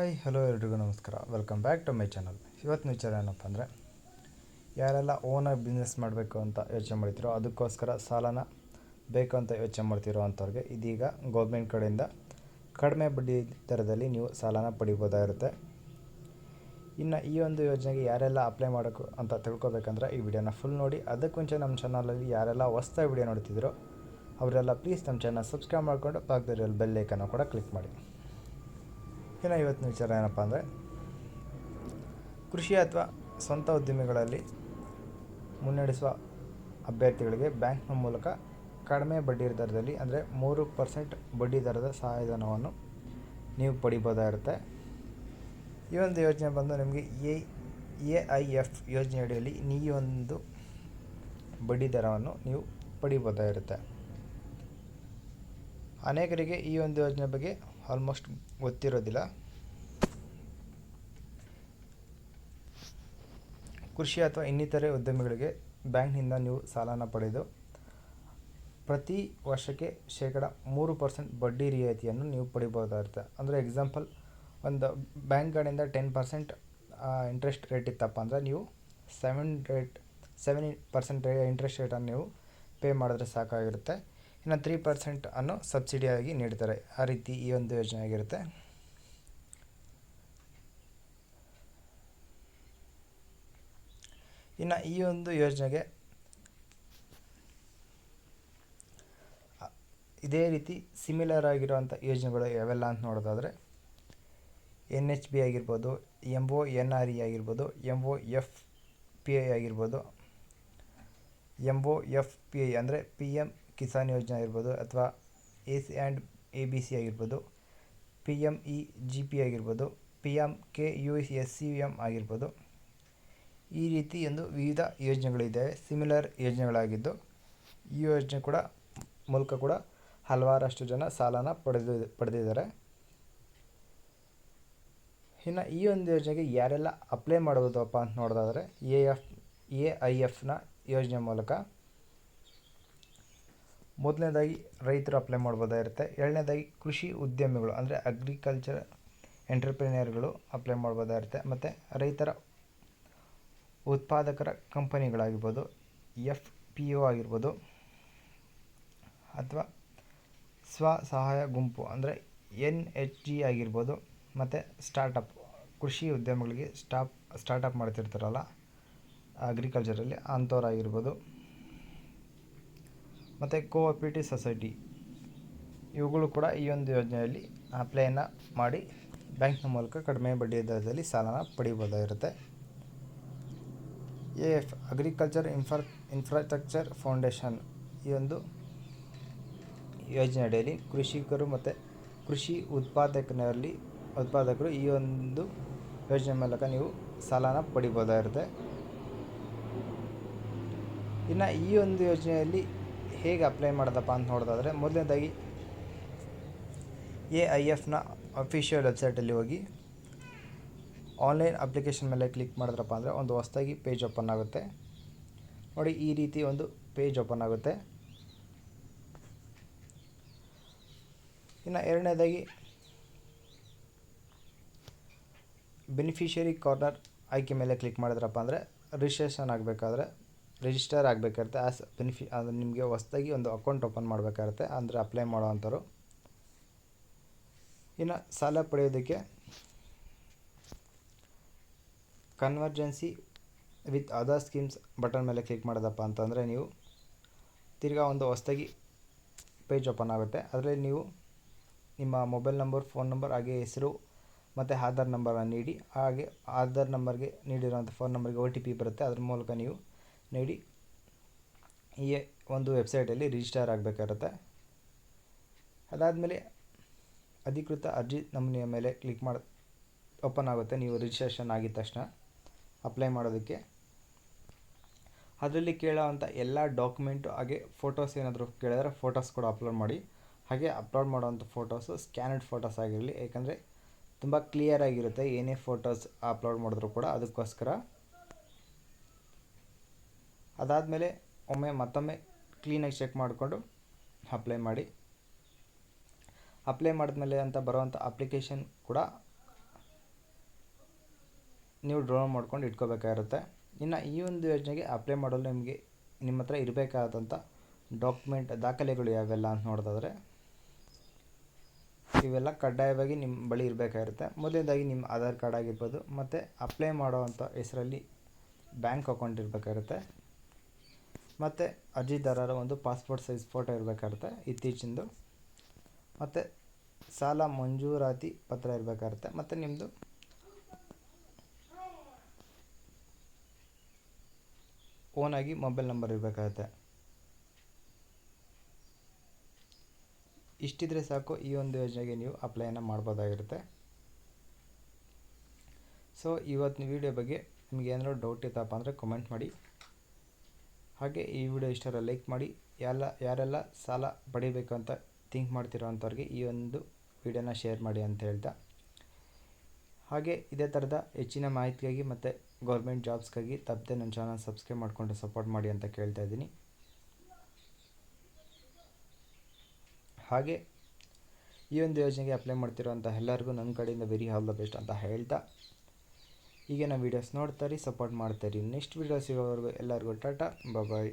Hi hello ಎಲ್ರಿಗೂ ನಮಸ್ಕಾರ. Welcome back to my channel. ಇವತ್ತಿನ ವಿಚಾರ ಏನಪ್ಪ ಅಂದರೆ, ಯಾರೆಲ್ಲ ಓನಾಗಿ ಬಿಸ್ನೆಸ್ ಮಾಡಬೇಕು ಅಂತ ಯೋಚನೆ ಮಾಡ್ತಿರೋ, ಅದಕ್ಕೋಸ್ಕರ ಸಾಲನ ಬೇಕು ಅಂತ ಯೋಚನೆ ಮಾಡ್ತಿರೋ ಅಂಥವ್ರಿಗೆ ಇದೀಗ ಗೌರ್ಮೆಂಟ್ ಕಡೆಯಿಂದ ಕಡಿಮೆ ಬಡ್ಡಿ ದರದಲ್ಲಿ ನೀವು ಸಾಲನ ಪಡಿಬೋದಾಗಿರುತ್ತೆ. ಇನ್ನು ಈ ಒಂದು ಯೋಜನೆಗೆ ಯಾರೆಲ್ಲ ಅಪ್ಲೈ ಮಾಡೋಕ್ಕೆ ಅಂತ ತಿಳ್ಕೊಬೇಕಂದ್ರೆ ಈ ವಿಡಿಯೋನ ಫುಲ್ ನೋಡಿ. ಅದಕ್ಕೆ ಮುಂಚೆ ನಮ್ಮ ಚಾನಲಲ್ಲಿ ಯಾರೆಲ್ಲ ಹೊಸ್ದಾಗಿ ವಿಡಿಯೋ ನೋಡ್ತಿದ್ದೀರೋ ಅವರೆಲ್ಲ ಪ್ಲೀಸ್ ನಮ್ಮ ಚಾನಲ್ ಸಬ್ಸ್ಕ್ರೈಬ್ ಮಾಡಿಕೊಂಡು ಪಕ್ಕದಲ್ಲಿ ಬೆಲ್ ಐಕನ್ನು ಕೂಡ ಕ್ಲಿಕ್ ಮಾಡಿ. ಇನ್ನು ಇವತ್ತಿನ ವಿಚಾರ ಏನಪ್ಪ ಅಂದರೆ, ಕೃಷಿ ಅಥವಾ ಸ್ವಂತ ಉದ್ಯಮಿಗಳಲ್ಲಿ ಮುನ್ನಡೆಸುವ ಅಭ್ಯರ್ಥಿಗಳಿಗೆ ಬ್ಯಾಂಕ್ನ ಮೂಲಕ ಕಡಿಮೆ ಬಡ್ಡಿ ದರದಲ್ಲಿ ಅಂದರೆ 3% ಬಡ್ಡಿ ದರದ ಸಹಾಯಧನವನ್ನು ನೀವು ಪಡಿಬೋದಾಗಿರುತ್ತೆ. ಈ ಒಂದು ಯೋಜನೆ ಬಂದು ನಿಮಗೆ AIF ಯೋಜನೆ ಅಡಿಯಲ್ಲಿ ಈ ಒಂದು ಬಡ್ಡಿ ದರವನ್ನು ನೀವು ಪಡಿಬೋದಾಗಿರುತ್ತೆ. ಅನೇಕರಿಗೆ ಈ ಒಂದು ಯೋಜನೆ ಬಗ್ಗೆ ಆಲ್ಮೋಸ್ಟ್ ಗೊತ್ತಿರೋದಿಲ್ಲ. ಕೃಷಿ ಅಥವಾ ಇನ್ನಿತರೆ ಉದ್ಯಮಿಗಳಿಗೆ ಬ್ಯಾಂಕ್ನಿಂದ ನೀವು ಸಾಲನ ಪಡೆದು ಪ್ರತಿ ವರ್ಷಕ್ಕೆ 3% ಬಡ್ಡಿ ರಿಯಾಯಿತಿಯನ್ನು ನೀವು ಪಡಿಬೋದಾಗಿರುತ್ತೆ. ಅಂದರೆ ಎಕ್ಸಾಂಪಲ್, ಒಂದು ಬ್ಯಾಂಕ್ಗಳಿಂದ 10% ಇಂಟ್ರೆಸ್ಟ್ ರೇಟ್ ಇತ್ತಪ್ಪ ಅಂದರೆ ನೀವು 7% ಇಂಟ್ರೆಸ್ಟ್ ರೇಟನ್ನು ನೀವು ಪೇ ಮಾಡಿದ್ರೆ ಸಾಕಾಗಿರುತ್ತೆ. ಇನ್ನು 3% ಅನ್ನು ಸಬ್ಸಿಡಿಯಾಗಿ ನೀಡ್ತಾರೆ. ಆ ರೀತಿ ಈ ಒಂದು ಯೋಜನೆ ಆಗಿರುತ್ತೆ. ಇನ್ನು ಈ ಒಂದು ಯೋಜನೆಗೆ ಇದೇ ರೀತಿ ಸಿಮಿಲರ್ ಆಗಿರುವಂಥ ಯೋಜನೆಗಳು ಯಾವೆಲ್ಲ ಅಂತ ನೋಡೋದಾದರೆ, NHB ಆಗಿರ್ಬೋದು, MONRE ಆಗಿರ್ಬೋದು, MOFPI ಆಗಿರ್ಬೋದು, MOFPI ಅಂದರೆ PM ಕಿಸಾನ್ ಯೋಜನೆ ಆಗಿರ್ಬೋದು, ಅಥವಾ AC&ABC ಆಗಿರ್ಬೋದು, PMEGP ಆಗಿರ್ಬೋದು, PMKUSCM ಆಗಿರ್ಬೋದು. ಈ ರೀತಿ ಒಂದು ವಿವಿಧ ಯೋಜನೆಗಳಿದ್ದಾವೆ, ಸಿಮಿಲರ್ ಯೋಜನೆಗಳಾಗಿದ್ದು ಈ ಯೋಜನೆ ಕೂಡ ಮೂಲಕ ಕೂಡ ಹಲವಾರಷ್ಟು ಜನ ಸಾಲನ ಪಡೆದಿದ್ದಾರೆ. ಇನ್ನು ಈ ಒಂದು ಯೋಜನೆಗೆ ಯಾರೆಲ್ಲ ಅಪ್ಲೈ ಮಾಡ್ಬೋದಪ್ಪ ಅಂತ ನೋಡೋದಾದರೆ, AIFನ ಯೋಜನೆ ಮೂಲಕ ಮೊದಲನೇದಾಗಿ ರೈತರು ಅಪ್ಲೈ ಮಾಡ್ಬೋದಾಗಿರುತ್ತೆ. ಎರಡನೇದಾಗಿ ಕೃಷಿ ಉದ್ಯಮಿಗಳು ಅಂದರೆ ಅಗ್ರಿಕಲ್ಚರ್ ಎಂಟರ್ಪ್ರಿನಿಯರ್ಗಳು ಅಪ್ಲೈ ಮಾಡ್ಬೋದಾಗಿರುತ್ತೆ. ಮತ್ತು ರೈತರ ಉತ್ಪಾದಕರ ಕಂಪನಿಗಳಾಗಿರ್ಬೋದು, FPO ಆಗಿರ್ಬೋದು, ಅಥವಾ ಸ್ವಸಹಾಯ ಗುಂಪು ಅಂದರೆ NHG ಆಗಿರ್ಬೋದು, ಮತ್ತು ಸ್ಟಾರ್ಟಪ್ ಕೃಷಿ ಉದ್ಯಮಗಳಿಗೆ ಸ್ಟಾರ್ಟಪ್ ಮಾಡ್ತಿರ್ತಾರಲ್ಲ ಅಗ್ರಿಕಲ್ಚರಲ್ಲಿ ಅಂಥವ್ರಾಗಿರ್ಬೋದು, ಮತ್ತು ಕೋಆಪರೇಟಿವ್ ಸೊಸೈಟಿ, ಇವುಗಳು ಕೂಡ ಈ ಒಂದು ಯೋಜನೆಯಲ್ಲಿ ಅಪ್ಲೈನ ಮಾಡಿ ಬ್ಯಾಂಕ್ನ ಮೂಲಕ ಕಡಿಮೆ ಬಡ್ಡಿ ದರದಲ್ಲಿ ಸಾಲನ ಪಡಿಬೋದಾಗಿರುತ್ತೆ. AF ಅಗ್ರಿಕಲ್ಚರ್ ಇನ್ಫ್ರಾಸ್ಟ್ರಕ್ಚರ್ ಫೌಂಡೇಶನ್ ಈ ಒಂದು ಯೋಜನೆ ಅಡಿಯಲ್ಲಿ ಕೃಷಿಕರು ಮತ್ತು ಕೃಷಿ ಉತ್ಪಾದಕರು ಈ ಒಂದು ಯೋಜನೆ ಮೂಲಕ ನೀವು ಸಾಲನ ಪಡಿಬೋದಾಗಿರುತ್ತೆ. ಇನ್ನು ಈ ಒಂದು ಯೋಜನೆಯಲ್ಲಿ ಹೇಗೆ ಅಪ್ಲೈ ಮಾಡೋದಪ್ಪ ಅಂತ ನೋಡೋದಾದರೆ, ಮೊದಲನೇದಾಗಿ AIFನ ಅಫಿಷಿಯಲ್ ವೆಬ್ಸೈಟಲ್ಲಿ ಹೋಗಿ ಆನ್ಲೈನ್ ಅಪ್ಲಿಕೇಶನ್ ಮೇಲೆ ಕ್ಲಿಕ್ ಮಾಡಿದ್ರಪ್ಪ ಅಂದರೆ ಒಂದು ಹೊಸದಾಗಿ ಪೇಜ್ ಓಪನ್ ಆಗುತ್ತೆ. ನೋಡಿ, ಈ ರೀತಿ ಒಂದು ಪೇಜ್ ಓಪನ್ ಆಗುತ್ತೆ. ಇನ್ನು ಎರಡನೇದಾಗಿ ಬೆನಿಫಿಷಿಯರಿ ಕಾರ್ನರ್ ಆಯ್ಕೆ ಮೇಲೆ ಕ್ಲಿಕ್ ಮಾಡಿದ್ರಪ್ಪ ಅಂದರೆ ರಿಜಿಸ್ಟರ್ ಆಗಬೇಕಾಗುತ್ತೆ. ಅದು ನಿಮಗೆ ಹೊಸದಾಗಿ ಒಂದು ಅಕೌಂಟ್ ಓಪನ್ ಮಾಡಬೇಕಾಗುತ್ತೆ, ಅಂದರೆ ಅಪ್ಲೈ ಮಾಡೋವಂಥವ್ರು. ಇನ್ನು ಸಾಲ ಪಡೆಯೋದಕ್ಕೆ convergency with other schemes button ಮೇಲೆ ಕ್ಲಿಕ್ ಮಾಡೋದಪ್ಪ ಅಂತಂದರೆ ನೀವು ತಿರ್ಗಾ ಒಂದು ಹೊಸದಾಗಿ ಪೇಜ್ ಓಪನ್ ಆಗುತ್ತೆ. ಅದರಲ್ಲಿ ನೀವು ನಿಮ್ಮ ಮೊಬೈಲ್ ನಂಬರ್, ಫೋನ್ ನಂಬರ್, ಹಾಗೆ ಹೆಸರು ಮತ್ತು ಆಧಾರ್ ನಂಬರನ್ನು ನೀಡಿ, ಹಾಗೆ ಆಧಾರ್ ನಂಬರ್ಗೆ ನೀಡಿರೋಂಥ ಫೋನ್ ನಂಬರ್ಗೆ OTP ಬರುತ್ತೆ. ಅದ್ರ ಮೂಲಕ ನೀವು ನೀಡಿ ಈ ಒಂದು ವೆಬ್ಸೈಟಲ್ಲಿ ರಿಜಿಸ್ಟರ್ ಆಗಬೇಕಾಗುತ್ತೆ. ಅದಾದಮೇಲೆ ಅಧಿಕೃತ ಅರ್ಜಿ ನಮೂನೆಯ ಮೇಲೆ ಕ್ಲಿಕ್ ಓಪನ್ ಆಗುತ್ತೆ. ನೀವು ರಿಜಿಸ್ಟ್ರೇಷನ್ ಆಗಿದ ತಕ್ಷಣ ಅಪ್ಲೈ ಮಾಡೋದಕ್ಕೆ ಅದರಲ್ಲಿ ಕೇಳೋವಂಥ ಎಲ್ಲ ಡಾಕ್ಯುಮೆಂಟು, ಹಾಗೆ ಫೋಟೋಸ್ ಏನಾದರೂ ಕೇಳಿದ್ರೆ ಫೋಟೋಸ್ ಕೂಡ ಅಪ್ಲೋಡ್ ಮಾಡಿ. ಹಾಗೆ ಅಪ್ಲೋಡ್ ಮಾಡೋವಂಥ ಫೋಟೋಸು ಸ್ಕ್ಯಾನಡ್ ಫೋಟೋಸ್ ಆಗಿರಲಿ, ಏಕೆಂದರೆ ತುಂಬ ಕ್ಲಿಯರಾಗಿರುತ್ತೆ ಏನೇ ಫೋಟೋಸ್ ಅಪ್ಲೋಡ್ ಮಾಡಿದ್ರು ಕೂಡ, ಅದಕ್ಕೋಸ್ಕರ. ಅದಾದಮೇಲೆ ಮತ್ತೊಮ್ಮೆ ಕ್ಲೀನಾಗಿ ಚೆಕ್ ಮಾಡಿಕೊಂಡು ಅಪ್ಲೈ ಮಾಡಿ. ಅಪ್ಲೈ ಮಾಡಿದ್ಮೇಲೆ ಅಂತ ಬರುವಂಥ ಅಪ್ಲಿಕೇಶನ್ ಕೂಡ ನೀವು ಡ್ರಾ ಮಾಡ್ಕೊಂಡು ಇಟ್ಕೋಬೇಕಾಗಿರುತ್ತೆ. ಇನ್ನು ಈ ಒಂದು ಯೋಜನೆಗೆ ಅಪ್ಲೈ ಮಾಡಲು ನಿಮಗೆ ನಿಮ್ಮ ಹತ್ರ ಇರಬೇಕಾದಂಥ ದಾಖಲೆಗಳು ಯಾವೆಲ್ಲ ಅಂತ ನೋಡೋದಾದರೆ, ಇವೆಲ್ಲ ಕಡ್ಡಾಯವಾಗಿ ನಿಮ್ಮ ಬಳಿ ಇರಬೇಕಾಗಿರುತ್ತೆ. ಮೊದಲನೇದಾಗಿ ನಿಮ್ಮ ಆಧಾರ್ ಕಾರ್ಡ್ ಆಗಿರ್ಬೋದು, ಮತ್ತು ಅಪ್ಲೈ ಮಾಡೋವಂಥ ಹೆಸರಲ್ಲಿ ಬ್ಯಾಂಕ್ ಅಕೌಂಟ್ ಇರಬೇಕಾಗಿರುತ್ತೆ, ಮತ್ತು ಅರ್ಜಿದಾರರ ಒಂದು ಪಾಸ್ಪೋರ್ಟ್ ಸೈಜ್ ಫೋಟೋ ಇರಬೇಕಾಗುತ್ತೆ ಇತ್ತೀಚಿಂದು, ಮತ್ತು ಸಾಲ ಮಂಜೂರಾತಿ ಪತ್ರ ಇರಬೇಕಾಗುತ್ತೆ, ಮತ್ತು ನಿಮ್ಮದು ಓನಾಗಿ ಮೊಬೈಲ್ ನಂಬರ್ ಇರಬೇಕಾಗುತ್ತೆ. ಇಷ್ಟಿದ್ರೆ ಸಾಕು, ಈ ಒಂದು ಯೋಜನೆಗೆ ನೀವು ಅಪ್ಲೈನ ಮಾಡ್ಬೋದಾಗಿರುತ್ತೆ. ಸೊ ಇವತ್ತಿನ ವಿಡಿಯೋ ಬಗ್ಗೆ ನಿಮಗೆ ಏನಾದರೂ ಡೌಟ್ ಇತ್ತಪ್ಪ ಅಂದರೆ ಕಮೆಂಟ್ ಮಾಡಿ. ಹಾಗೆ ಈ ವಿಡಿಯೋ ಇಷ್ಟರ ಲೈಕ್ ಮಾಡಿ. ಯಾರೆಲ್ಲ ಸಾಲ ಪಡಿಬೇಕು ಅಂತ ಥಿಂಕ್ ಮಾಡ್ತಿರೋ ಅಂಥವ್ರಿಗೆ ಈ ಒಂದು ವಿಡಿಯೋನ ಶೇರ್ ಮಾಡಿ ಅಂತ ಹೇಳ್ತಾ, ಹಾಗೆ ಇದೇ ಥರದ ಹೆಚ್ಚಿನ ಮಾಹಿತಿಗಾಗಿ ಮತ್ತು ಗೌರ್ಮೆಂಟ್ ಜಾಬ್ಸ್ಗಾಗಿ ತಪ್ಪದೆ ನನ್ನ ಚಾನಲ್ ಸಬ್ಸ್ಕ್ರೈಬ್ ಮಾಡಿಕೊಂಡು ಸಪೋರ್ಟ್ ಮಾಡಿ ಅಂತ ಕೇಳ್ತಾ ಇದ್ದೀನಿ. ಹಾಗೆ ಈ ಒಂದು ಯೋಜನೆಗೆ ಅಪ್ಲೈ ಮಾಡ್ತಿರೋಂಥ ಎಲ್ಲರಿಗೂ ನನ್ನ ಕಡೆಯಿಂದ ವೆರಿ ಆಲ್ ದ ಬೆಸ್ಟ್ ಅಂತ ಹೇಳ್ತಾ, ಈಗಿನ ವೀಡಿಯೋಸ್ ನೋಡ್ತಾರಿ, ಸಪೋರ್ಟ್ ಮಾಡ್ತಾರಿ. ನೆಕ್ಸ್ಟ್ ವೀಡಿಯೋ ಸಿಗೋವರೆಗೂ ಎಲ್ಲರಿಗೂ ಟಾಟಾ, ಬಾಯ್.